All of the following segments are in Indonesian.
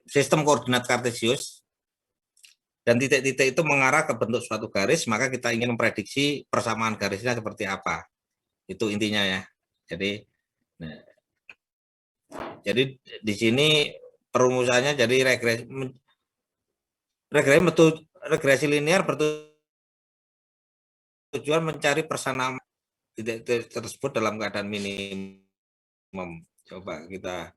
sistem koordinat kartesius dan titik-titik itu mengarah ke bentuk suatu garis, maka kita ingin memprediksi persamaan garisnya seperti apa. Itu intinya ya. Jadi di sini perumusannya jadi regresi linear bertujuan mencari persamaan titik tersebut dalam keadaan minimum. Coba kita,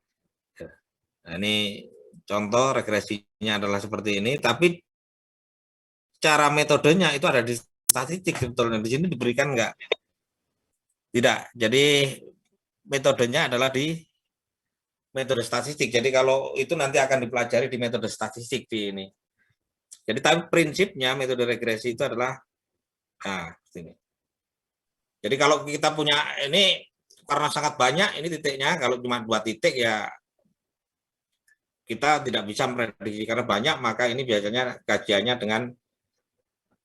nah ini contoh regresinya adalah seperti ini, tapi cara metodenya itu ada di statistik sebetulnya. Di sini diberikan enggak? Tidak. Jadi metodenya adalah di metode statistik. Jadi kalau itu nanti akan dipelajari di metode statistik di ini. Jadi tapi prinsipnya metode regresi itu adalah ini. Jadi kalau kita punya ini karena sangat banyak ini titiknya, kalau cuma 2 titik ya kita tidak bisa memprediksi karena banyak, maka ini biasanya kajiannya dengan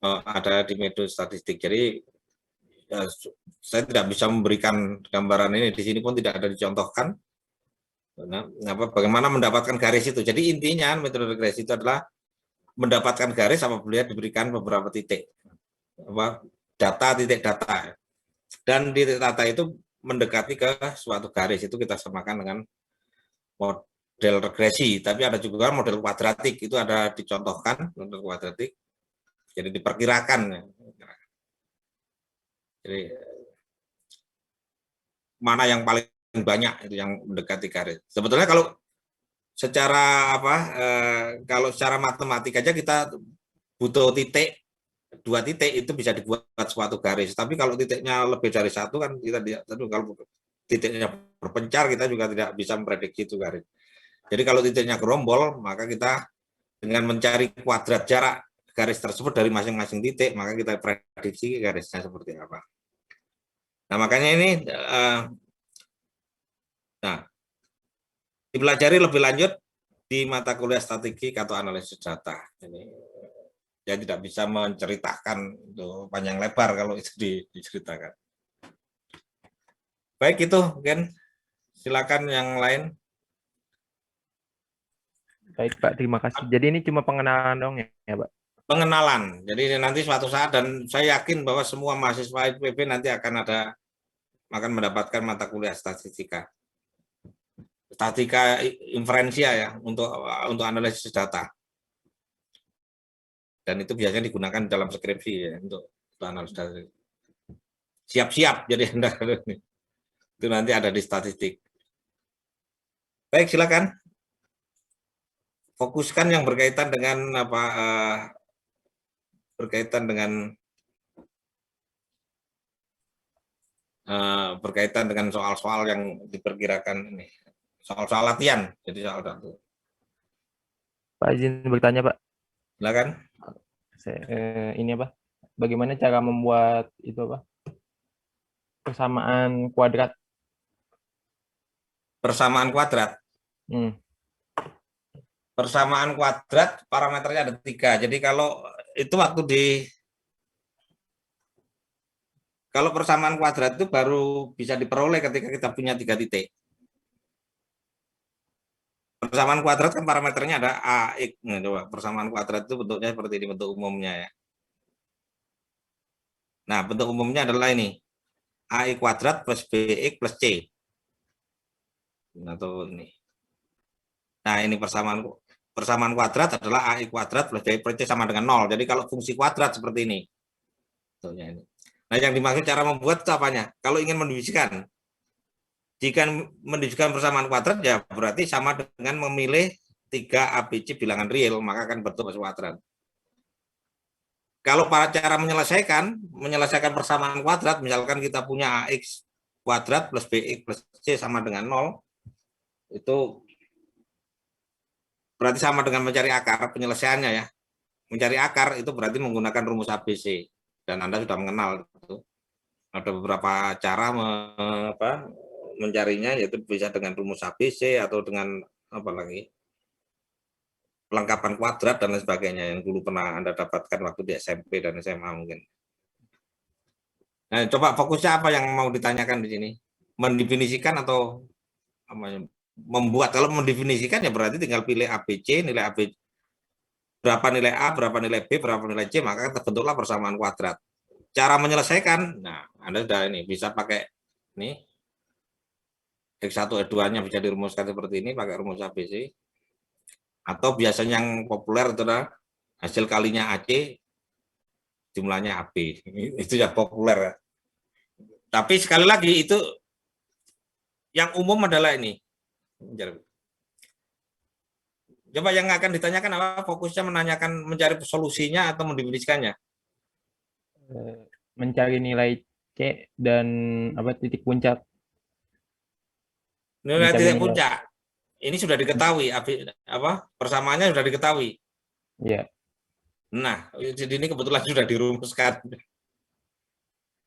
ada di metode statistik. Jadi saya tidak bisa memberikan gambaran ini, di sini pun tidak ada dicontohkan. Bagaimana mendapatkan garis itu. Jadi intinya metode regresi itu adalah mendapatkan garis apabila diberikan beberapa titik. Titik data. Dan titik data itu mendekati ke suatu garis, itu kita samakan dengan model regresi. Tapi ada juga model kuadratik, itu ada dicontohkan model kuadratik. Jadi diperkirakan. Jadi mana yang paling banyak itu yang mendekati garis. Sebetulnya kalau secara kalau secara matematika aja kita butuh titik, 2 titik itu bisa dibuat suatu garis. Tapi kalau titiknya lebih dari 1 kan kita tidak, kalau titiknya berpencar kita juga tidak bisa memprediksi itu garis. Jadi kalau titiknya gerombol, maka kita dengan mencari kuadrat jarak garis tersebut dari masing-masing titik, maka kita prediksi garisnya seperti apa. Nah, makanya ini dipelajari lebih lanjut di mata kuliah statistik atau analisis data. Ini ya tidak bisa menceritakan itu panjang lebar kalau itu diceritakan. Baik, itu mungkin silakan yang lain. Baik Pak, terima kasih. Jadi ini cuma pengenalan dong ya Pak? Pengenalan. Jadi nanti suatu saat, dan saya yakin bahwa semua mahasiswa IPB nanti akan mendapatkan mata kuliah statistika inferensia ya, untuk analisis data. Dan itu biasanya digunakan dalam skripsi ya, untuk analisis data. Siap-siap jadi Anda itu nanti ada di statistik. Baik, silakan. Fokuskan yang berkaitan dengan berkaitan dengan soal-soal yang diperkirakan ini. Soal-soal latihan, jadi soal satu. Pak, izin bertanya Pak. Silakan. Ini apa? Bagaimana cara membuat itu apa? Persamaan kuadrat. Persamaan kuadrat. Persamaan kuadrat parameternya ada 3. Jadi kalau itu kalau persamaan kuadrat itu baru bisa diperoleh ketika kita punya 3 titik. Persamaan kuadrat kan parameternya ada AX. Nah, coba persamaan kuadrat itu bentuknya seperti ini, bentuk umumnya ya. Nah, bentuk umumnya adalah ini. AX kuadrat plus BX plus C. Atau ini. Nah, ini persamaan kuadrat adalah AX kuadrat plus BX plus C sama dengan 0. Jadi kalau fungsi kuadrat seperti ini. Bentuknya ini. Nah, yang dimaksud cara membuat itu apanya? Kalau ingin mendefinisikan, jika menunjukkan persamaan kuadrat ya berarti sama dengan memilih 3 ABC bilangan real, maka akan bentuk kuadrat. Kalau para cara menyelesaikan persamaan kuadrat, misalkan kita punya AX kuadrat plus BX plus C sama dengan 0, itu berarti sama dengan mencari akar penyelesaiannya ya. Mencari akar itu berarti menggunakan rumus ABC, dan Anda sudah mengenal itu. Ada beberapa cara mencarinya, yaitu bisa dengan rumus ABC atau dengan apa lagi, pelengkapan kuadrat dan lain sebagainya yang dulu pernah Anda dapatkan waktu di SMP dan SMA mungkin. Nah, coba fokusnya apa yang mau ditanyakan di sini? Mendefinisikan atau apa? membuat, kalau mendefinisikan ya berarti tinggal pilih ABC, nilai AB berapa nilai A, berapa nilai B, berapa nilai C, maka terbentuklah persamaan kuadrat. Cara menyelesaikan, nah Anda sudah ini bisa pakai ini X1 X2-nya bisa dirumuskan seperti ini pakai rumus ABC, atau biasanya yang populer adalah hasil kalinya AC jumlahnya AB. Itu yang populer. Tapi sekali lagi itu yang umum adalah ini. Coba yang akan ditanyakan apa? Fokusnya menanyakan mencari solusinya atau mendefinisikannya? Mencari nilai C dan apa titik puncak. Nilai Mencari titik nilai. puncak. Ini sudah diketahui, apa persamaannya sudah diketahui. Iya. Nah, jadi ini kebetulan sudah dirumuskan.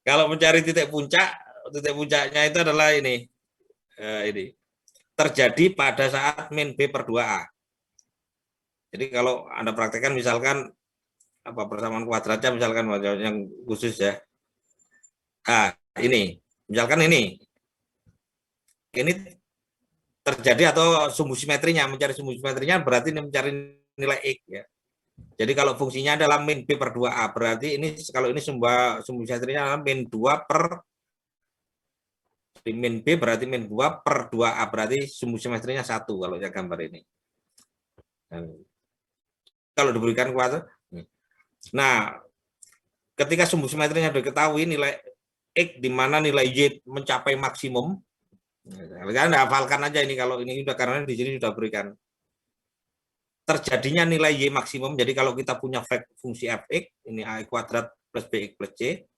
Kalau mencari titik puncaknya itu adalah ini terjadi pada saat min B per 2A. Jadi kalau Anda praktekkan misalkan apa persamaan kuadratnya misalkan yang khusus ya. Nah, ini misalkan ini terjadi atau sumbu simetrinya, mencari sumbu simetrinya berarti ini mencari nilai X ya. Jadi kalau fungsinya adalah min B per 2A, berarti ini kalau ini sumbu simetrinya adalah min 2 per min B berarti min 2 per 2A, berarti sumbu simetrinya 1 kalau saya gambar ini. Kalau diberikan kuadrat. Nah, ketika sumbu simetrinya sudah diketahui nilai X di mana nilai Y mencapai maksimum, kalian hafalkan aja ini kalau ini sudah karena di sini sudah berikan. Terjadinya nilai Y maksimum, jadi kalau kita punya fungsi fx, ini A kuadrat plus bx plus c,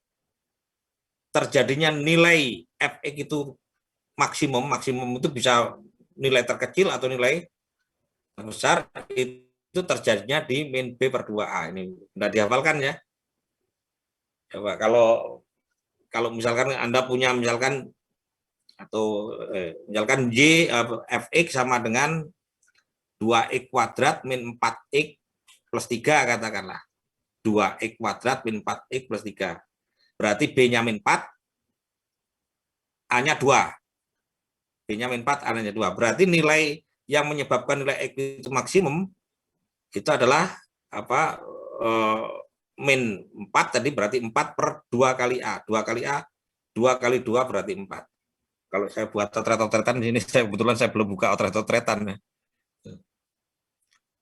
terjadinya nilai fx itu maksimum itu bisa nilai terkecil atau nilai terbesar, itu terjadinya di min B per 2A. Ini sudah dihafalkan ya. Coba kalau misalkan Anda punya misalkan atau misalkan Y fx sama dengan 2x kuadrat min 4x plus 3 katakanlah. 2x kuadrat min 4x plus 3. Berarti B-nya min 4, A-nya 2. B-nya min 4, A-nya 2. Berarti nilai yang menyebabkan nilai X itu maksimum itu adalah apa min 4 tadi berarti 4 per 2 kali A. 2 kali A, 2 kali 2 berarti 4. Kalau saya buat otret-otretan di sini kebetulan saya belum buka otret-otretan.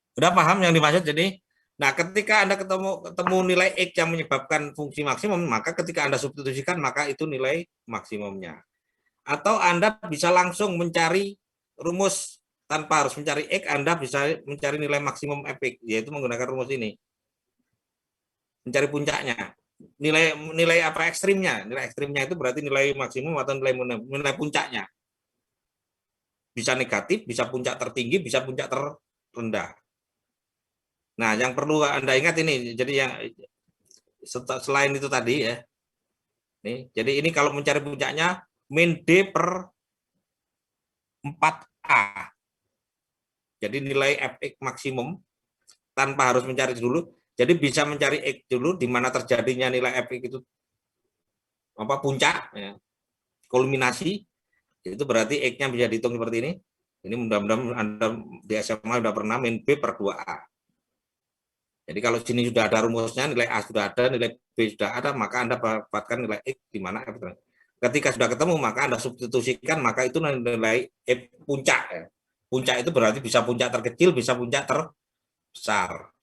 Sudah paham yang dimaksud? Jadi, nah ketika Anda ketemu nilai X yang menyebabkan fungsi maksimum, maka ketika Anda substitusikan, maka itu nilai maksimumnya. Atau Anda bisa langsung mencari rumus tanpa harus mencari X, Anda bisa mencari nilai maksimum fx, yaitu menggunakan rumus ini. Mencari puncaknya. Nilai apa ekstrimnya? Nilai ekstrimnya itu berarti nilai maksimum atau nilai puncaknya. Bisa negatif, bisa puncak tertinggi, bisa puncak terendah. Nah, yang perlu Anda ingat ini, jadi yang selain itu tadi ya, nih, jadi ini kalau mencari puncaknya min D per 4A. Jadi nilai fx maksimum tanpa harus mencari dulu, jadi bisa mencari X dulu di mana terjadinya nilai fx itu apa puncak, ya, kulminasi, itu berarti X-nya bisa dihitung seperti ini. Ini mudah-mudahan Anda di SMA sudah pernah min B per 2A. Jadi kalau sini sudah ada rumusnya, nilai A sudah ada, nilai B sudah ada, maka Anda dapatkan nilai X di mana F. Ketika sudah ketemu, maka Anda substitusikan, maka itu nilai F puncak. Ya. Puncak itu berarti bisa puncak terkecil, bisa puncak terbesar.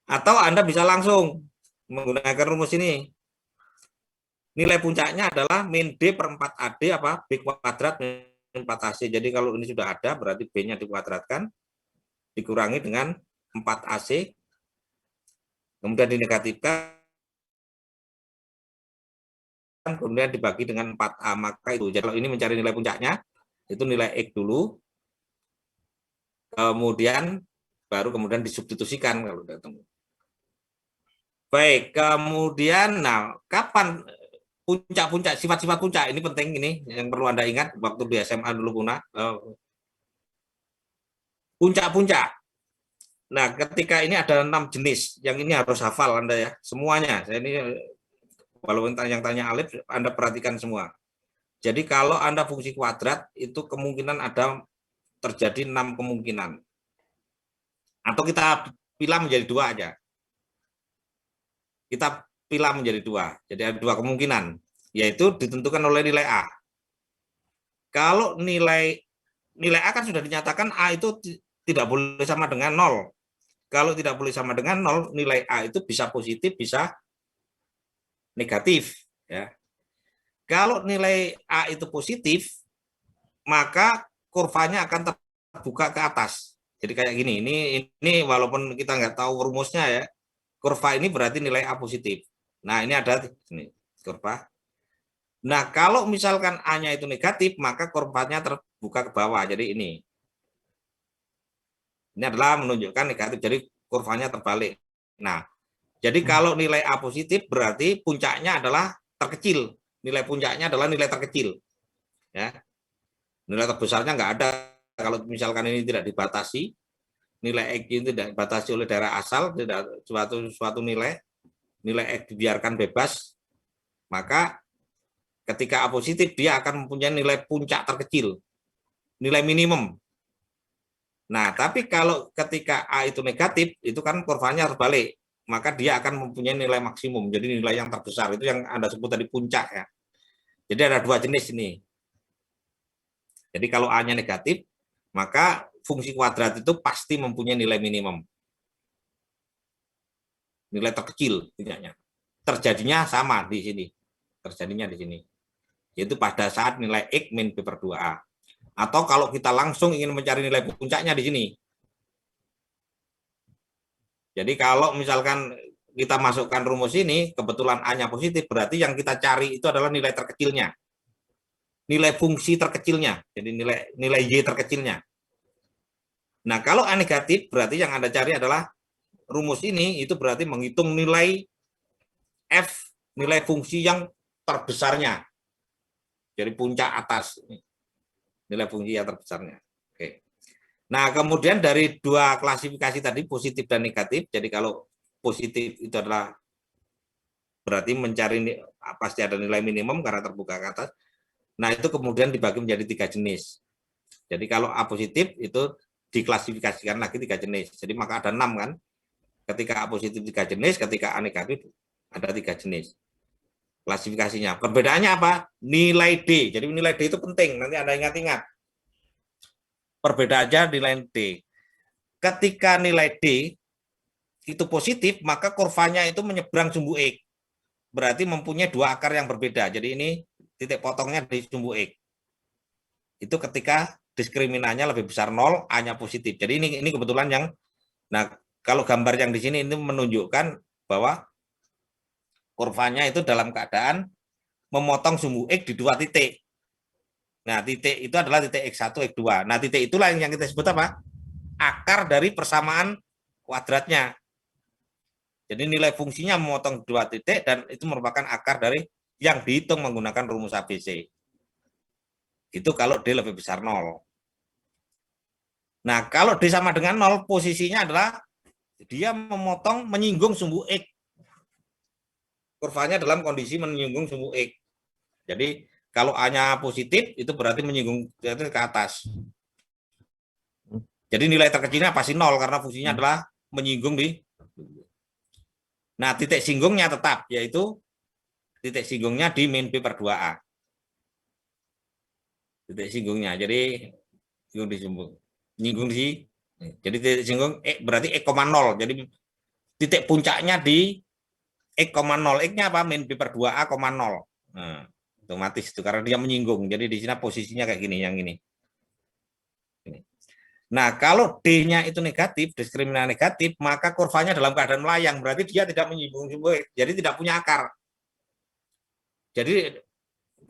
Atau Anda bisa langsung menggunakan rumus ini. Nilai puncaknya adalah min D per 4AD apa B kuadrat min 4AC. Jadi kalau ini sudah ada, berarti B-nya dikuadratkan, dikurangi dengan 4AC, kemudian dinegatifkan, kemudian dibagi dengan 4A, maka itu. Jadi kalau ini mencari nilai puncaknya, itu nilai X dulu, kemudian baru kemudian disubstitusikan kalau datang. Baik, kemudian, nah, kapan puncak-puncak, sifat-sifat puncak, ini penting ini, yang perlu Anda ingat, waktu di SMA dulu punya, puncak-puncak. Nah, ketika ini ada 6 jenis, yang ini harus hafal Anda ya, semuanya. Saya ini, walaupun yang tanya Alif, Anda perhatikan semua. Jadi kalau Anda fungsi kuadrat, itu kemungkinan ada terjadi 6 kemungkinan. Atau kita pilih menjadi 2 aja. Kita pilih menjadi 2. Jadi ada 2 kemungkinan, yaitu ditentukan oleh nilai A. Kalau nilai A kan sudah dinyatakan A itu tidak boleh sama dengan 0. Kalau tidak boleh sama dengan 0, nilai A itu bisa positif, bisa negatif. Ya. Kalau nilai A itu positif, maka kurvanya akan terbuka ke atas. Jadi kayak gini, ini walaupun kita nggak tahu rumusnya ya, kurva ini berarti nilai A positif. Nah ini ada ini kurva. Nah kalau misalkan A-nya itu negatif, maka kurvanya terbuka ke bawah. Jadi ini adalah menunjukkan negatif. Jadi kurvanya terbalik. Nah, jadi kalau nilai A positif berarti puncaknya adalah terkecil. Nilai puncaknya adalah nilai terkecil. Ya. Nilai terbesarnya nggak ada. Kalau misalkan ini tidak dibatasi, nilai X itu tidak dibatasi oleh daerah asal, tidak suatu nilai X dibiarkan bebas, maka ketika A positif dia akan mempunyai nilai puncak terkecil, nilai minimum. Nah, tapi kalau ketika A itu negatif, itu kan kurvanya terbalik, maka dia akan mempunyai nilai maksimum, jadi nilai yang terbesar, itu yang Anda sebut tadi puncak ya. Jadi ada 2 jenis ini. Jadi kalau A-nya negatif, maka fungsi kuadrat itu pasti mempunyai nilai minimum. Nilai terkecil punyanya. Terjadinya sama di sini. Terjadinya di sini. Yaitu pada saat nilai X min B per 2A. Atau kalau kita langsung ingin mencari nilai puncaknya di sini. Jadi kalau misalkan kita masukkan rumus ini, kebetulan A-nya positif, berarti yang kita cari itu adalah nilai terkecilnya. Nilai fungsi terkecilnya, jadi nilai Y terkecilnya. Nah, kalau A negatif, berarti yang Anda cari adalah rumus ini, itu berarti menghitung nilai F, nilai fungsi yang terbesarnya. Jadi puncak atas, nilai fungsi yang terbesarnya. Oke. Nah, kemudian dari 2 klasifikasi tadi, positif dan negatif, jadi kalau positif itu adalah berarti mencari pasti ada nilai minimum karena terbuka ke atas. Nah, itu kemudian dibagi menjadi 3 jenis. Jadi kalau A positif itu diklasifikasikan lagi 3 jenis. Jadi maka ada 6 kan. Ketika A positif 3 jenis, ketika A negatif ada 3 jenis. Klasifikasinya. Perbedaannya apa? Nilai D. Jadi nilai D itu penting. Nanti Anda ingat-ingat. Perbedaan aja nilai D. Ketika nilai D itu positif, maka kurvanya itu menyeberang sumbu X. Berarti mempunyai 2 akar yang berbeda. Jadi ini titik potongnya di sumbu X. Itu ketika diskriminannya lebih besar 0, A-nya positif. Jadi ini kebetulan yang, nah kalau gambar yang di sini ini menunjukkan bahwa kurvanya itu dalam keadaan memotong sumbu X di 2 titik. Nah, titik itu adalah titik X1, X2. Nah, titik itulah yang kita sebut apa? Akar dari persamaan kuadratnya. Jadi nilai fungsinya memotong 2 titik dan itu merupakan akar dari yang dihitung menggunakan rumus ABC. Itu kalau D lebih besar 0. Nah, kalau D sama dengan 0, posisinya adalah dia menyinggung sumbu X. Kurvanya dalam kondisi menyinggung sumbu X. Jadi, kalau A-nya positif, itu berarti menyinggung ke atas. Jadi nilai terkecilnya pasti 0, karena fungsinya adalah menyinggung di. Nah, titik singgungnya tetap, yaitu titik singgungnya di min B per 2A. Titik singgungnya, jadi nyinggung di, jadi titik singgung berarti X,0. Jadi titik puncaknya di X,0. X-nya apa? Min B per 2A, 0. Nah, otomatis itu karena dia menyinggung. Jadi di sini posisinya kayak gini, yang ini. Nah, kalau D-nya itu negatif, diskriminan negatif, maka kurvanya dalam keadaan melayang, berarti dia tidak menyinggung sumbu X, jadi tidak punya akar. Jadi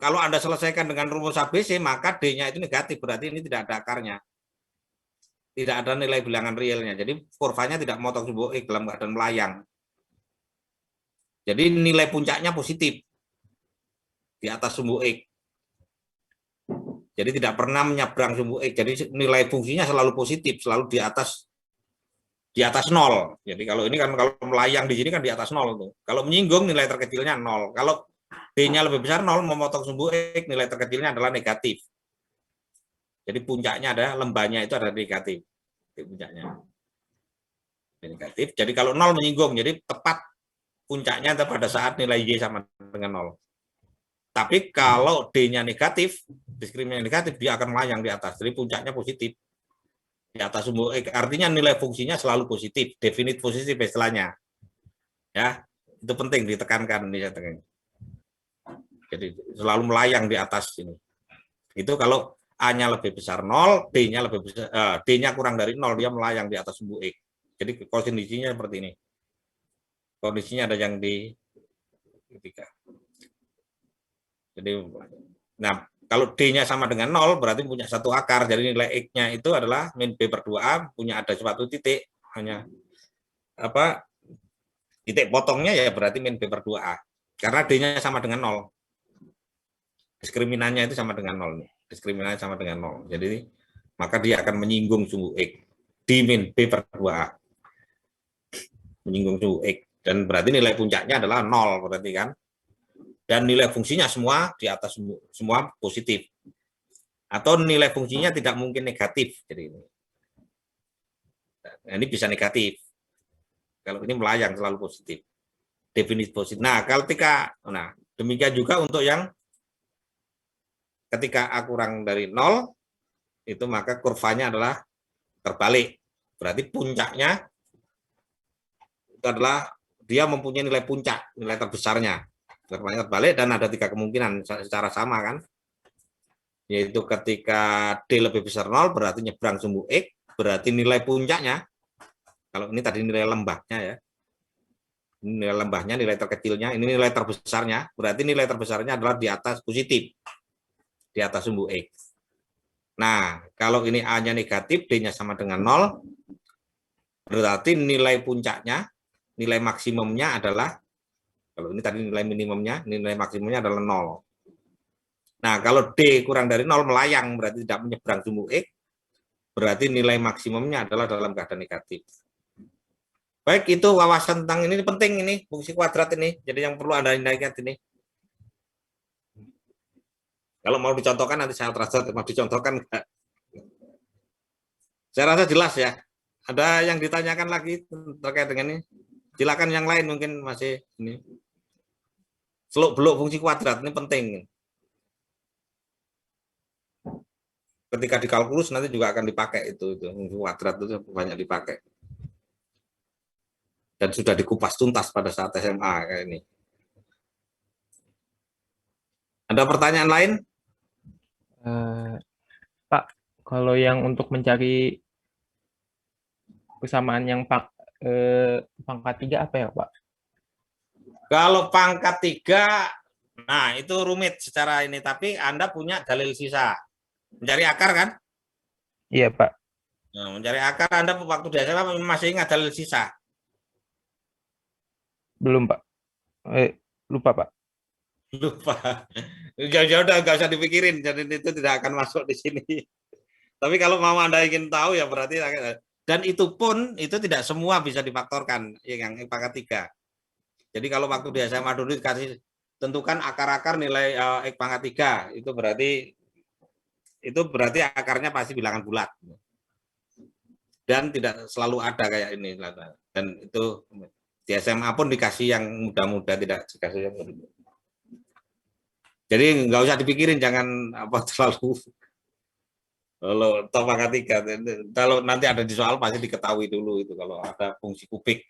kalau Anda selesaikan dengan rumus ABC, maka D-nya itu negatif, berarti ini tidak ada akarnya. Tidak ada nilai bilangan realnya. Jadi kurvanya tidak memotong sumbu X dalam keadaan melayang. Jadi nilai puncaknya positif di atas sumbu X. Jadi tidak pernah menyeberang sumbu X. Jadi nilai fungsinya selalu positif, selalu di atas 0. Jadi kalau ini kan kalau melayang di sini kan di atas 0 tuh. Kalau menyinggung nilai terkecilnya 0. Kalau D-nya lebih besar 0, memotong sumbu X, nilai terkecilnya adalah negatif. Jadi puncaknya ada lembahnya itu ada negatif. Di puncaknya. Negatif. Jadi kalau 0 menyinggung, jadi tepat puncaknya pada saat nilai Y sama dengan 0. Tapi kalau D-nya negatif, diskriminasi negatif, dia akan melayang di atas. Jadi puncaknya positif. Di atas sumbu X. Artinya nilai fungsinya selalu positif. Definite positif istilahnya. Ya, itu penting ditekankan. Jadi selalu melayang di atas ini. Itu kalau A-nya lebih besar 0, D-nya lebih besar, D-nya kurang dari 0, dia melayang di atas sumbu X. Jadi kondisinya seperti ini. Kondisinya ada yang di ketiga. Jadi, nah kalau D-nya sama dengan 0, berarti punya satu akar. Jadi nilai X-nya itu adalah min B per 2A, punya ada suatu titik, hanya apa titik potongnya ya berarti min B per 2A. Karena D-nya sama dengan 0. Diskriminannya itu sama dengan 0 nih. Diskriminannya sama dengan 0. Jadi maka dia akan menyinggung sumbu X di min B per 2A. Menyinggung sumbu X. Dan berarti nilai puncaknya adalah 0 berarti kan. Dan nilai fungsinya semua di atas semua positif. Atau nilai fungsinya tidak mungkin negatif. Jadi ini bisa negatif. Kalau ini melayang selalu positif. Definisi positif. Nah, demikian juga untuk yang ketika A kurang dari 0, itu maka kurvanya adalah terbalik. Berarti puncaknya itu adalah dia mempunyai nilai puncak, nilai terbesarnya. Kurvanya terbalik dan ada 3 kemungkinan secara sama kan. Yaitu ketika D lebih besar 0 berarti nyebrang sumbu X, berarti nilai puncaknya, kalau ini tadi nilai lembahnya ya, nilai lembahnya, nilai terkecilnya, ini nilai terbesarnya, berarti nilai terbesarnya adalah di atas positif. Di atas sumbu X. Nah, kalau ini A-nya negatif, D-nya sama dengan 0, berarti nilai puncaknya, nilai maksimumnya adalah, kalau ini tadi nilai minimumnya, nilai maksimumnya adalah 0. Nah, kalau D kurang dari 0, melayang, berarti tidak menyeberang sumbu X, berarti nilai maksimumnya adalah dalam keadaan negatif. Baik, itu wawasan tentang ini penting ini, fungsi kuadrat ini, jadi yang perlu Anda ingat ini. Kalau mau dicontohkan nanti saya translate, mau dicontohkan enggak? Saya rasa jelas ya. Ada yang ditanyakan lagi terkait dengan ini? Silakan yang lain mungkin masih ini. Seluk-beluk fungsi kuadrat ini penting. Ketika di kalkulus nanti juga akan dipakai itu fungsi kuadrat itu banyak dipakai. Dan sudah dikupas tuntas pada saat SMA kayak ini. Ada pertanyaan lain? Pak, kalau yang untuk mencari kesamaan yang pangkat 3 apa ya, Pak? Kalau pangkat 3, nah itu rumit secara ini, tapi Anda punya dalil sisa. Mencari akar kan? Iya, Pak. Nah, mencari akar Anda waktu di SMA masih ingat dalil sisa? Belum, Pak. Lupa, Pak. Lupa. Ya udah nggak usah dipikirin, jadi itu tidak akan masuk di sini. Tapi kalau mau Anda ingin tahu ya berarti, dan itu pun itu tidak semua bisa difaktorkan yang pangkat 3. Jadi kalau waktu di SMA dulu dikasih tentukan akar-akar nilai X pangkat 3, itu berarti akarnya pasti bilangan bulat. Dan tidak selalu ada kayak ini. Dan itu di SMA pun dikasih yang mudah-mudah, tidak dikasih yang mudah. Jadi nggak usah dipikirin, jangan terlalu kalau pangkat 3. Kalau nanti ada di soal pasti diketahui dulu itu kalau ada fungsi kubik.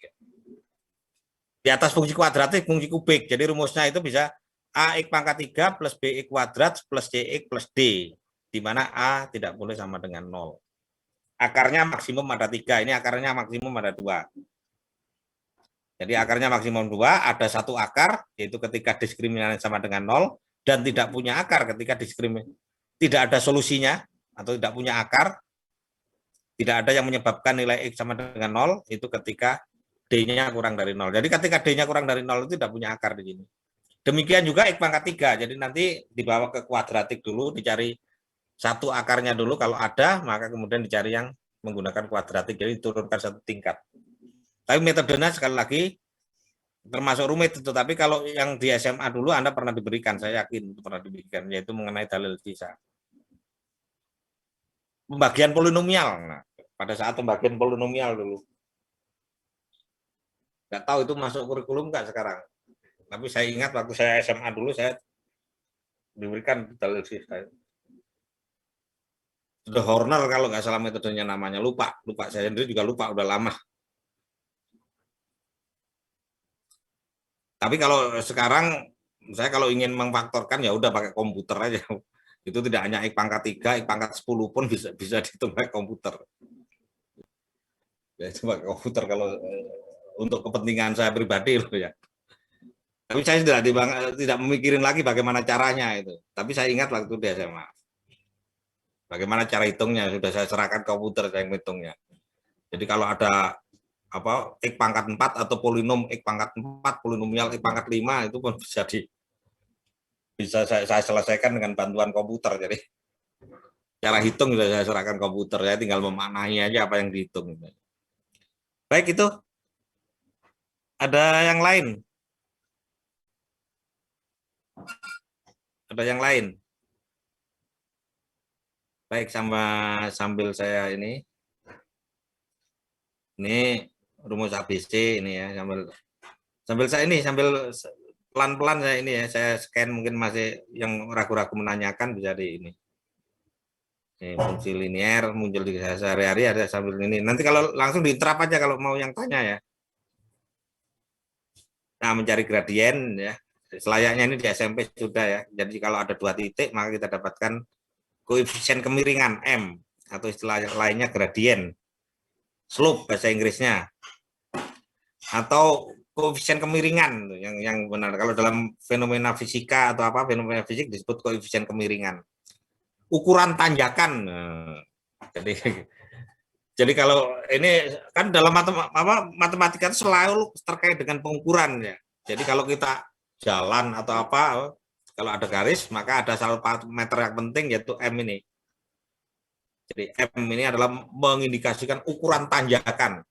Di atas fungsi kuadratik fungsi kubik. Jadi rumusnya itu bisa AX pangkat 3 plus BX kuadrat plus CX plus D. Di mana A tidak boleh sama dengan 0. Akarnya maksimum ada 3. Ini akarnya maksimum ada 2. Jadi akarnya maksimum 2, ada satu akar, yaitu ketika diskriminannya sama dengan 0, dan tidak punya akar ketika tidak ada solusinya, atau tidak punya akar, tidak ada yang menyebabkan nilai X sama dengan 0, itu ketika D-nya kurang dari 0. Jadi ketika D-nya kurang dari 0 itu tidak punya akar di sini. Demikian juga X pangkat 3, jadi nanti dibawa ke kuadratik dulu, dicari satu akarnya dulu, kalau ada, maka kemudian dicari yang menggunakan kuadratik, jadi diturunkan satu tingkat. Tapi metodenya sekali lagi termasuk rumit itu, tapi kalau yang di SMA dulu Anda pernah diberikan, saya yakin pernah diberikan, yaitu mengenai dalil sisa. pembagian polinomial. Nah, pada saat pembagian polinomial dulu. Nggak tahu itu masuk kurikulum nggak sekarang. Tapi saya ingat waktu saya SMA dulu saya diberikan dalil saya. The Horner kalau nggak salah metodenya namanya, lupa saya sendiri juga lupa, udah lama. Tapi kalau sekarang saya kalau ingin memfaktorkan ya udah pakai komputer aja. Itu tidak hanya X pangkat 3, X pangkat 10 pun bisa dihitung pakai komputer. Ya itu pakai komputer kalau untuk kepentingan saya pribadi loh ya. Tapi saya tidak memikirin lagi bagaimana caranya itu. Tapi saya ingat waktu di SMA. Bagaimana cara hitungnya sudah saya serahkan komputer saya hitungnya. Jadi kalau ada apa X pangkat 4 atau polinom X pangkat 4, polinomial X pangkat 5 itu pun bisa saya selesaikan dengan bantuan komputer. Jadi cara hitung sudah saya serahkan komputer, saya tinggal memaknai aja apa yang dihitung. Baik, itu ada yang lain? Ada yang lain? Baik, sambil saya ini rumus ABC ini ya, sambil saya ini pelan-pelan saya ini ya, saya scan, mungkin masih yang ragu-ragu menanyakan bisa di ini. Ini fungsi linear muncul di sehari-hari ada sambil ini. Nanti kalau langsung diterap aja kalau mau yang tanya ya. Nah, mencari gradien ya. Selayaknya ini di SMP sudah ya. Jadi kalau ada 2 titik maka kita dapatkan koefisien kemiringan M atau istilah lainnya gradien. Slope bahasa Inggrisnya. Atau koefisien kemiringan yang benar. Kalau dalam fenomena fisika atau apa fenomena fisik disebut koefisien kemiringan. Ukuran tanjakan. Jadi kalau ini kan dalam matematika itu selalu terkait dengan pengukuran ya. Jadi kalau kita jalan atau apa, kalau ada garis maka ada salah satu meter yang penting yaitu M ini. Jadi M ini adalah mengindikasikan ukuran tanjakan.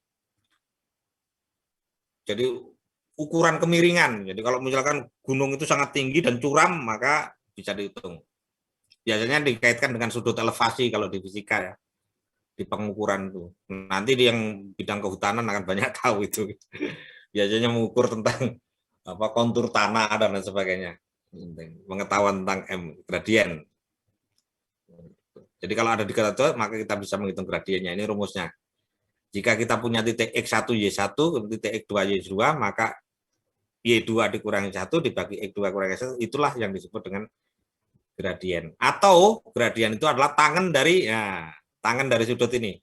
Jadi ukuran kemiringan. Jadi kalau misalkan gunung itu sangat tinggi dan curam maka bisa dihitung. Biasanya dikaitkan dengan sudut elevasi kalau di fisika ya, di pengukuran itu. Nanti di yang bidang kehutanan akan banyak tahu itu. Biasanya mengukur tentang apa kontur tanah dan lain sebagainya. Pengetahuan tentang M, gradien. Jadi kalau ada di kata maka kita bisa menghitung gradiennya. Ini rumusnya. Jika kita punya titik X1, Y1, titik X2, Y2, maka Y2 dikurangi 1 dibagi X2 kurangi 1, itulah yang disebut dengan gradien. Atau gradien itu adalah tangan dari sudut ini.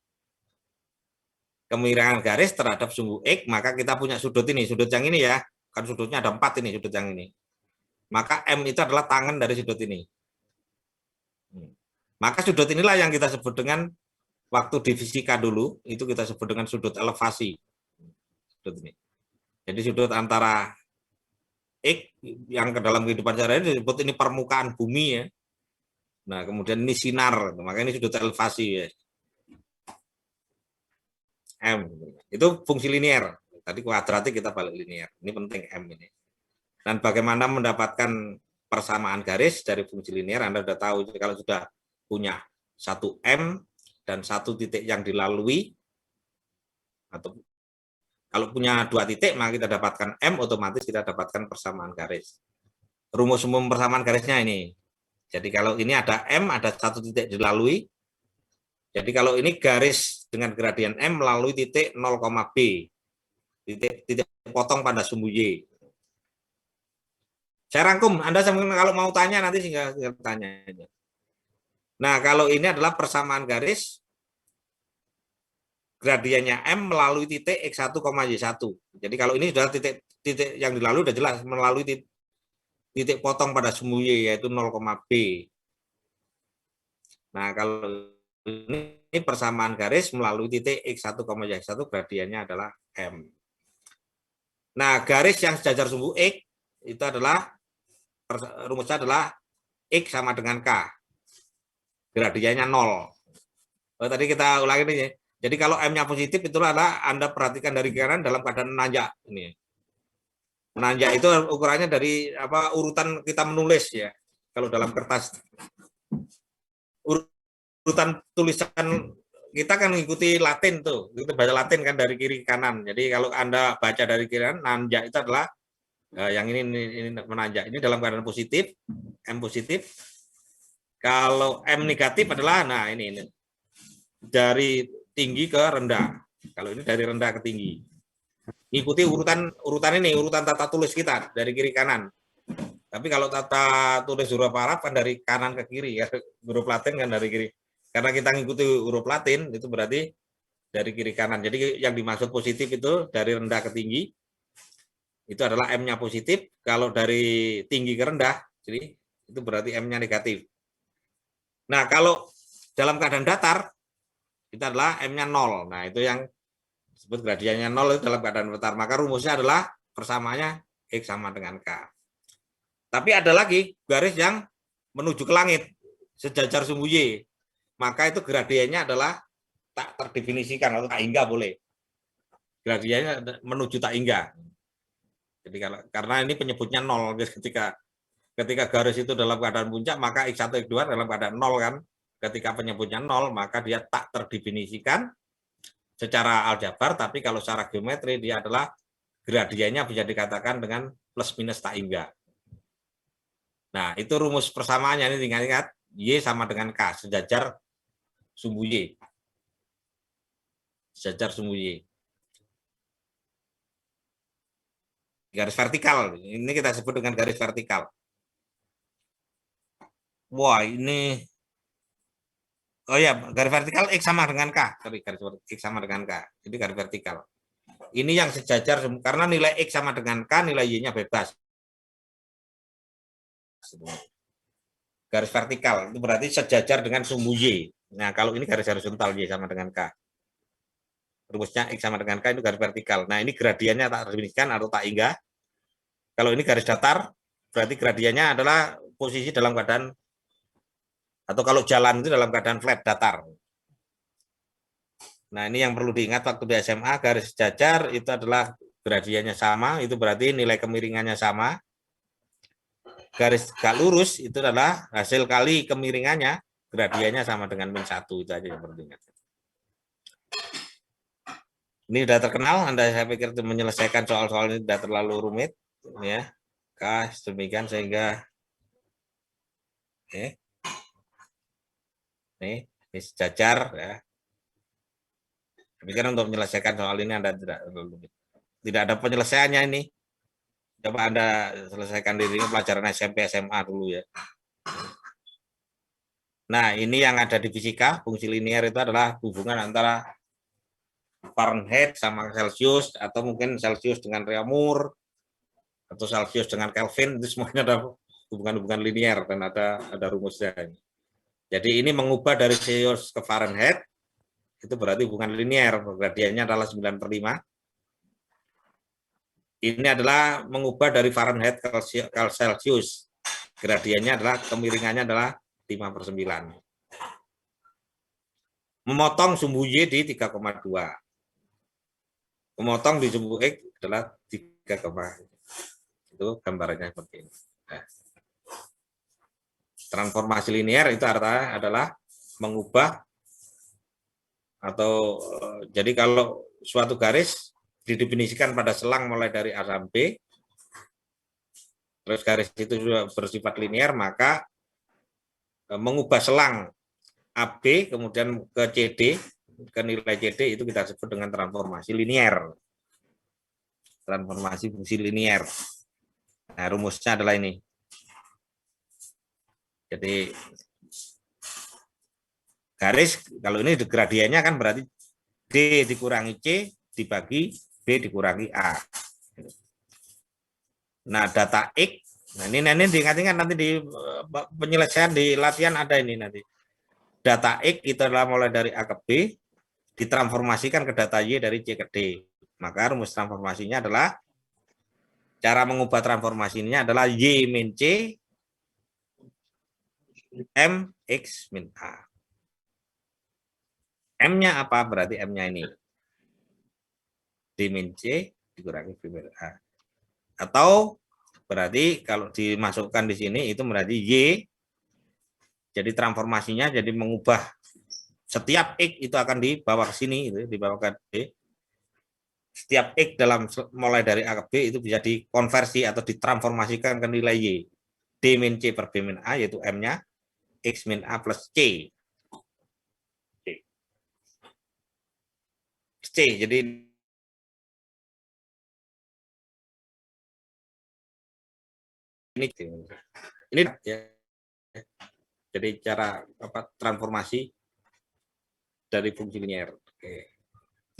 Kemiringan garis terhadap sumbu X, maka kita punya sudut ini. Sudut yang ini ya, kan sudutnya ada 4 ini, sudut yang ini. Maka M itu adalah tangan dari sudut ini. Maka sudut inilah yang kita sebut dengan, waktu di fisika dulu, itu kita sebut dengan sudut elevasi. Sudut ini. Jadi sudut antara X yang ke dalam kehidupan sehari-hari disebut ini permukaan bumi ya. Nah, kemudian ini sinar, maka ini sudut elevasi ya. M. Itu fungsi linear. Tadi kuadratik kita balik linear. Ini penting M ini. Dan bagaimana mendapatkan persamaan garis dari fungsi linear, Anda sudah tahu. Kalau sudah punya satu M dan satu titik yang dilalui, atau kalau punya 2 titik, maka kita dapatkan M, otomatis kita dapatkan persamaan garis. Rumus umum persamaan garisnya ini. Jadi kalau ini ada M, ada satu titik dilalui. Jadi kalau ini garis dengan gradien M melalui titik 0, B. Titik potong pada sumbu Y. Saya rangkum, Anda kalau mau tanya nanti tinggal tanya aja. Nah, kalau ini adalah persamaan garis gradiennya M melalui titik X1, Y1. Jadi kalau ini sudah titik yang dilalui sudah jelas melalui titik potong pada sumbu Y yaitu 0, B. Nah, kalau ini persamaan garis melalui titik X1, Y1 gradiennya adalah M. Nah, garis yang sejajar sumbu X itu adalah rumusnya adalah X sama dengan K. Gradiennya 0. Tadi kita ulangi ini. Jadi kalau M-nya positif itulah Anda perhatikan dari kanan dalam keadaan menanjak ini. Menanjak itu ukurannya dari urutan kita menulis ya. Kalau dalam kertas urutan tulisan kita kan mengikuti Latin tuh, itu baca Latin kan dari kiri ke kanan. Jadi kalau Anda baca dari kiri kanan, nanjak itu adalah yang ini menanjak. Ini dalam keadaan positif, M positif. Kalau M negatif adalah, nah ini dari tinggi ke rendah. Kalau ini dari rendah ke tinggi. Ikuti urutan ini, urutan tata tulis kita dari kiri kanan. Tapi kalau tata tulis huruf Arab kan dari kanan ke kiri ya, huruf Latin kan dari kiri. Karena kita ngikuti huruf Latin itu berarti dari kiri kanan. Jadi yang dimaksud positif itu dari rendah ke tinggi itu adalah M-nya positif. Kalau dari tinggi ke rendah, jadi itu berarti M-nya negatif. Nah kalau dalam keadaan datar itu adalah M-nya 0. Nah itu yang disebut gradiennya 0 itu dalam keadaan datar. Maka rumusnya adalah persamaannya X sama dengan K. Tapi ada lagi garis yang menuju ke langit, sejajar sumbu Y. Maka itu gradiennya adalah tak terdefinisikan atau tak hingga boleh. Gradiennya menuju tak hingga. Jadi karena ini penyebutnya 0. Ketika garis itu dalam keadaan puncak, maka X1, X2 dalam keadaan 0 kan. Ketika penyebutnya 0, maka dia tak terdefinisikan secara aljabar, tapi kalau secara geometri dia adalah gradiennya bisa dikatakan dengan plus minus tak hingga. Nah, itu rumus persamaannya ini ingat-ingat, Y sama dengan K, sejajar sumbu Y. Sejajar sumbu Y. Garis vertikal, ini kita sebut dengan garis vertikal. Wah, ini oh ya, garis vertikal X sama dengan K. Sorry, garis X sama dengan K. Jadi garis vertikal. Ini yang sejajar karena nilai X sama dengan K, nilai Y-nya bebas. Garis vertikal itu berarti sejajar dengan sumbu Y. Nah, kalau ini garis horizontal Y sama dengan K. Rumusnya X sama dengan K itu garis vertikal. Nah, ini gradiennya tak terdefinisikan atau tak hingga. Kalau ini garis datar, berarti gradiennya adalah posisi dalam keadaan, atau kalau jalan itu dalam keadaan flat, datar. Nah, ini yang perlu diingat waktu di SMA, garis sejajar itu adalah gradiennya sama, itu berarti nilai kemiringannya sama. Garis gak lurus itu adalah hasil kali kemiringannya, gradiennya sama dengan -1, itu aja yang perlu diingat. Ini sudah terkenal, saya pikir menyelesaikan soal-soal ini tidak terlalu rumit, ya. Demikian sehingga, ini sejajar, ya. Demikian untuk menyelesaikan soal ini Anda tidak ada penyelesaiannya ini. Coba Anda selesaikan diri pelajaran SMP SMA dulu ya. Nah, ini yang ada di fisika, fungsi linier itu adalah hubungan antara Fahrenheit sama Celsius, atau mungkin Celsius dengan Reaumur, atau Celsius dengan Kelvin, itu semuanya ada hubungan-hubungan linier dan ada rumusnya. Jadi ini mengubah dari Celsius ke Fahrenheit, itu berarti hubungan linier, gradiennya adalah 9/5. Ini adalah mengubah dari Fahrenheit ke Celsius. Gradiennya adalah, kemiringannya adalah 5/9. Memotong sumbu Y di 3,2. Memotong di sumbu X adalah 3, itu gambarannya seperti ini. Nah, transformasi linier itu artinya adalah mengubah, atau jadi kalau suatu garis didefinisikan pada selang mulai dari A sampai B, terus garis itu sudah bersifat linier, maka mengubah selang AB kemudian ke CD, ke nilai CD, itu kita sebut dengan transformasi linier. Transformasi fungsi linier. Nah, rumusnya adalah ini. Jadi garis, kalau ini gradiennya kan berarti D dikurangi C dibagi B dikurangi A. Nah, data X, nah ini diingat-ingat nanti di penyelesaian di latihan ada ini nanti. Data X itu adalah mulai dari A ke B, ditransformasikan ke data Y dari C ke D. Maka rumus transformasinya adalah, cara mengubah transformasinya adalah Y min C, M X min A. M-nya apa? Berarti M-nya ini. D min C dikurangi B min A. Atau berarti kalau dimasukkan di sini itu berarti Y, jadi transformasinya jadi mengubah setiap X itu akan dibawa ke sini, gitu, dibawa ke D. Setiap X mulai dari A ke B itu bisa dikonversi atau ditransformasikan ke nilai Y. D min C per B min A, yaitu M-nya X min A plus C. Jadi ini ya. Jadi cara transformasi dari fungsi linier. Oke.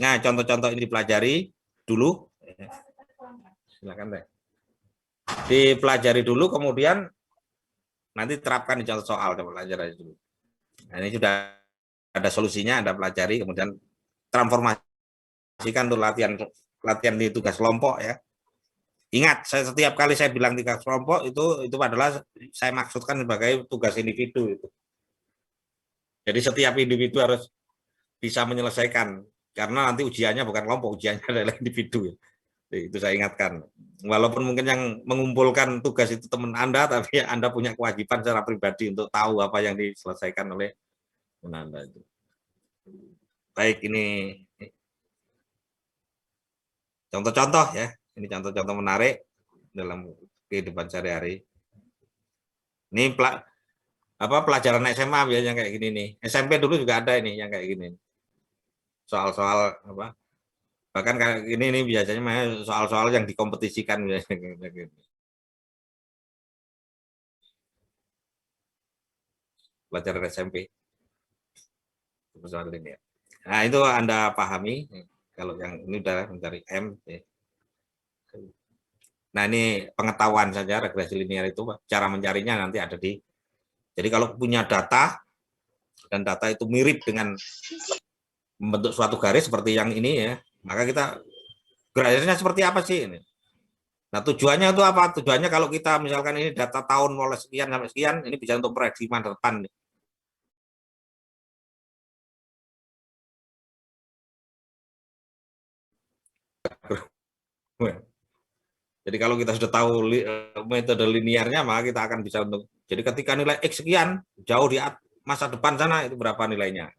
Nah, contoh-contoh ini dipelajari dulu. Silakan deh. Dipelajari dulu, kemudian nanti terapkan di contoh soal. Coba pelajari dulu. Nah, ini sudah ada solusinya, Anda pelajari, kemudian transformasikan untuk latihan di tugas kelompok ya. Ingat, setiap kali saya bilang tugas kelompok itu adalah saya maksudkan sebagai tugas individu itu. Jadi setiap individu harus bisa menyelesaikan, karena nanti ujiannya bukan kelompok, ujiannya adalah individu. Itu saya ingatkan. Walaupun mungkin yang mengumpulkan tugas itu teman Anda, tapi Anda punya kewajiban secara pribadi untuk tahu apa yang diselesaikan oleh teman Anda itu. Baik, ini contoh-contoh ya. Ini contoh-contoh menarik dalam kehidupan sehari-hari. Ini pelajaran SMA biasanya kayak gini nih. SMP dulu juga ada ini yang kayak gini. Soal-soal apa? Bahkan kayak gini nih biasanya soal-soal yang dikompetisikan biasanya. Pelajaran SMP. Soal ini ya. Nah, itu Anda pahami. Kalau yang ini udah mencari M. Ya. Nah, ini pengetahuan saja regresi linear itu cara mencarinya nanti ada di. Jadi kalau punya data dan data itu mirip dengan membentuk suatu garis seperti yang ini ya, maka kita garisnya seperti apa sih ini? Nah, tujuannya itu apa? Tujuannya kalau kita misalkan ini data tahun mulai sekian sampai sekian, ini bisa untuk prediksi masa depan. Jadi kalau kita sudah tahu metode linearnya, maka kita akan bisa untuk. Jadi ketika nilai X sekian, jauh di masa depan sana itu berapa nilainya?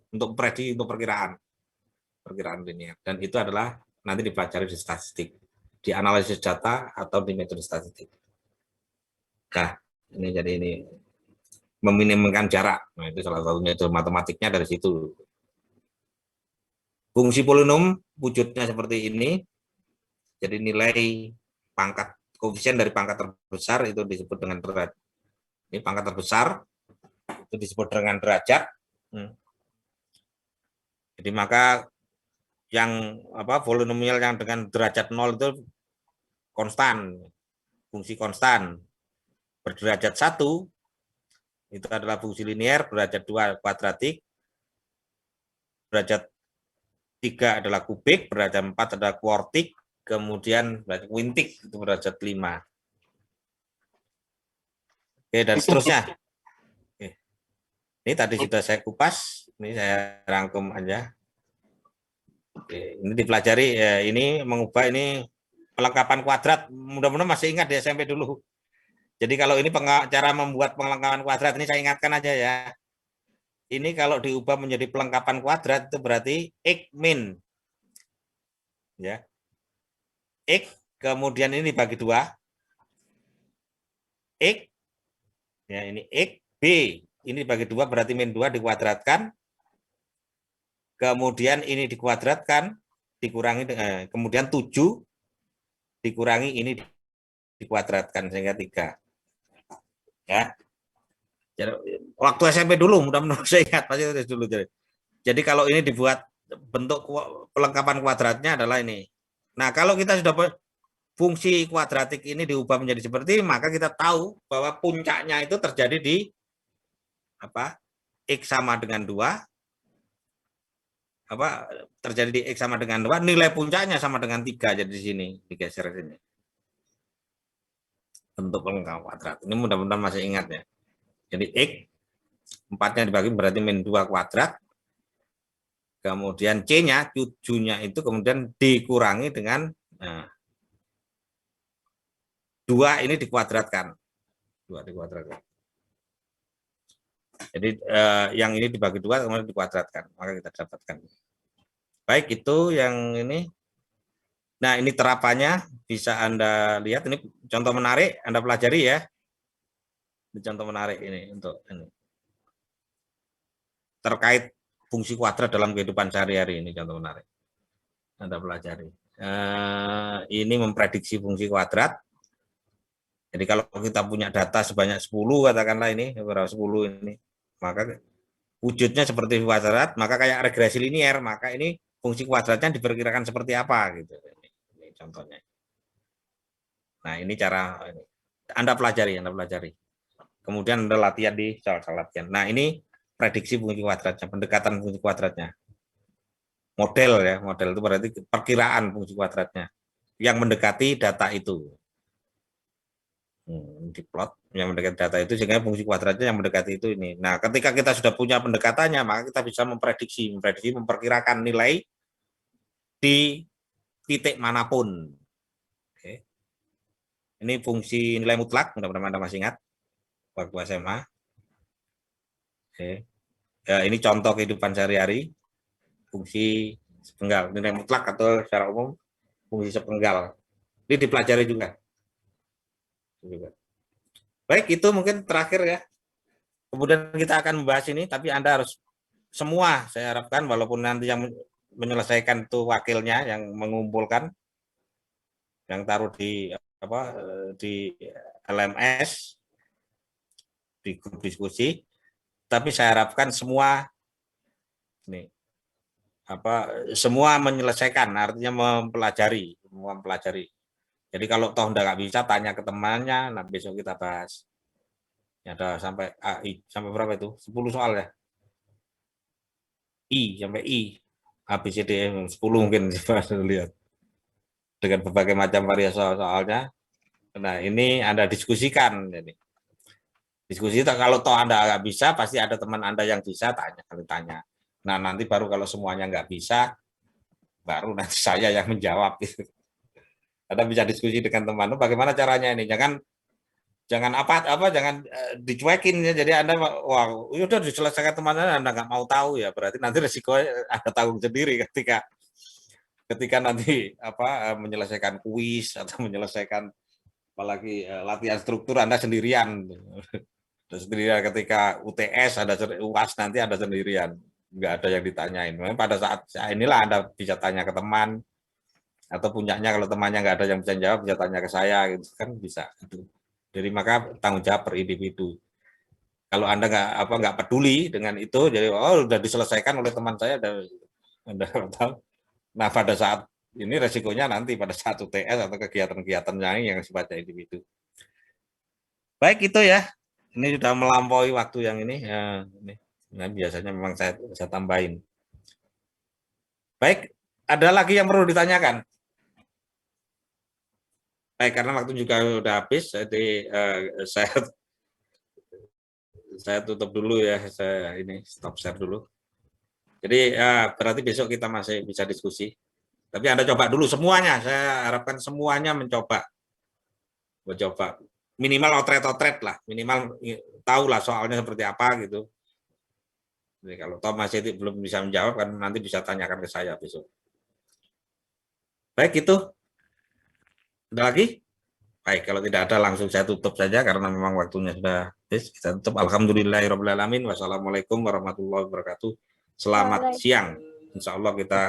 Untuk prediksi, untuk perkiraan linear. Dan itu adalah nanti dipelajari di statistik, di analisis data atau di metode statistik. Nah, ini jadi ini meminimumkan jarak. Nah, itu salah satu metode matematiknya dari situ. Fungsi polinom wujudnya seperti ini. Jadi nilai pangkat koefisien dari pangkat terbesar itu disebut dengan derajat. Ini pangkat terbesar itu disebut dengan derajat. Jadi maka yang polinomial yang dengan derajat 0 itu konstan, fungsi konstan. Berderajat 1 itu adalah fungsi linear, derajat 2 kuadratik, derajat 3 adalah kubik, derajat 4 adalah kuartik, kemudian quintik itu derajat 5. Oke, dan seterusnya. Oke. Ini tadi sudah saya kupas, ini saya rangkum aja. Oke, ini dipelajari ya, ini mengubah ini pelengkapan kuadrat, mudah-mudahan masih ingat di SMP dulu. Jadi kalau ini cara membuat pelengkapan kuadrat ini saya ingatkan aja ya. Ini kalau diubah menjadi pelengkapan kuadrat itu berarti X min ya. X kemudian ini dibagi 2. X ya, ini X B ini dibagi 2 berarti min 2 dikuadratkan. Kemudian ini dikuadratkan dikurangi kemudian 7 dikurangi ini dikuadratkan sehingga 3. Ya. Jadi, waktu SMP dulu mudah-mudahan saya ingat pasti dulu. Jadi kalau ini dibuat bentuk pelengkapan kuadratnya adalah ini. Nah, kalau kita sudah fungsi kuadratik ini diubah menjadi seperti ini, maka kita tahu bahwa puncaknya itu terjadi di X sama dengan 2. Terjadi di X sama dengan 2, nilai puncaknya sama dengan 3. Jadi di sini digeser sini. Bentuk pelengkap kuadrat. Ini mudah-mudahan masih ingat ya. Jadi X 4-nya dibagi berarti min 2 kuadrat. Kemudian C-nya, 7-nya itu kemudian dikurangi dengan 2 ini dikuadratkan. 2 dikuadratkan. Jadi yang ini dibagi dua, kemudian dikuadratkan, maka kita dapatkan. Baik, itu yang ini. Nah, ini terapannya bisa Anda lihat, ini contoh menarik, Anda pelajari ya. Ini contoh menarik ini untuk ini. Terkait fungsi kuadrat dalam kehidupan sehari-hari, ini contoh menarik. Anda pelajari. Ini memprediksi fungsi kuadrat. Jadi kalau kita punya data sebanyak 10, katakanlah ini, berapa 10 ini, maka wujudnya seperti kuadrat, maka kayak regresi linier, maka ini fungsi kuadratnya diperkirakan seperti apa gitu. Ini contohnya. Nah, ini cara Anda pelajari. Kemudian Anda latihan di soal-soal latihan. Nah, ini prediksi fungsi kuadratnya, pendekatan fungsi kuadratnya. Model ya, model itu berarti perkiraan fungsi kuadratnya yang mendekati data itu. Diplot yang mendekati data itu sehingga fungsi kuadratnya yang mendekati itu ini. Nah, ketika kita sudah punya pendekatannya, maka kita bisa memperkirakan nilai di titik manapun. Oke. Ini fungsi nilai mutlak, mudah-mudahan Anda masih ingat waktu SMA. Oke. Ya, ini contoh kehidupan sehari-hari, fungsi sepenggal, nilai mutlak atau secara umum fungsi sepenggal. Ini dipelajari juga. Baik, itu mungkin terakhir ya. Kemudian kita akan membahas ini, tapi Anda harus semua, saya harapkan, walaupun nanti yang menyelesaikan itu wakilnya, yang mengumpulkan, yang taruh di LMS, di grup diskusi, tapi saya harapkan semua semua menyelesaikan, artinya mempelajari. Jadi kalau toh nggak bisa, tanya ke temannya, nah besok kita bahas. Ya, ada sampai AI, sampai berapa itu? 10 soal ya? sampai I. A, B, C, D, E, 10 mungkin, lihat. Dengan berbagai macam variasi soalnya. Nah, ini Anda diskusikan. Jadi, diskusi kalau toh Anda nggak bisa, pasti ada teman Anda yang bisa, tanya. Nah, nanti baru kalau semuanya nggak bisa, baru nanti saya yang menjawab. Anda bisa diskusi dengan teman, bagaimana caranya ini? Jangan dicuekin ya. Jadi Anda udah diselesaikan teman Anda nggak mau tahu ya, berarti nanti resiko Anda tanggung sendiri ketika nanti menyelesaikan kuis atau menyelesaikan apalagi latihan struktur Anda sendirian. Ketika UTS ada UAS nanti Anda sendirian, nggak ada yang ditanyain. Pada saat inilah Anda bisa tanya ke teman, atau punyanya kalau temannya nggak ada yang bisa jawab, bisa tanya ke saya, gitu kan bisa. Jadi maka tanggung jawab per individu. Kalau Anda nggak peduli dengan itu, jadi udah diselesaikan oleh teman saya, Anda tahu. Nah, pada saat ini resikonya nanti pada saat UTS atau kegiatan-kegiatan yang sifatnya individu. Baik, itu ya. Ini sudah melampaui waktu yang ini. Nah, biasanya memang saya tambahin. Baik, ada lagi yang perlu ditanyakan? Baik, karena waktu juga sudah habis, jadi saya tutup dulu ya, saya ini stop share dulu. Jadi berarti besok kita masih bisa diskusi. Tapi Anda coba dulu semuanya, saya harapkan semuanya mencoba minimal otret lah, minimal tahulah soalnya seperti apa gitu. Jadi kalau toh masih belum bisa menjawab, kan nanti bisa tanyakan ke saya besok. Baik, itu. Ada lagi? Baik, kalau tidak ada langsung saya tutup saja karena memang waktunya sudah habis. Kita tutup. Alhamdulillahirrahmanirrahim. Wassalamualaikum warahmatullahi wabarakatuh. Selamat siang. Insya Allah kita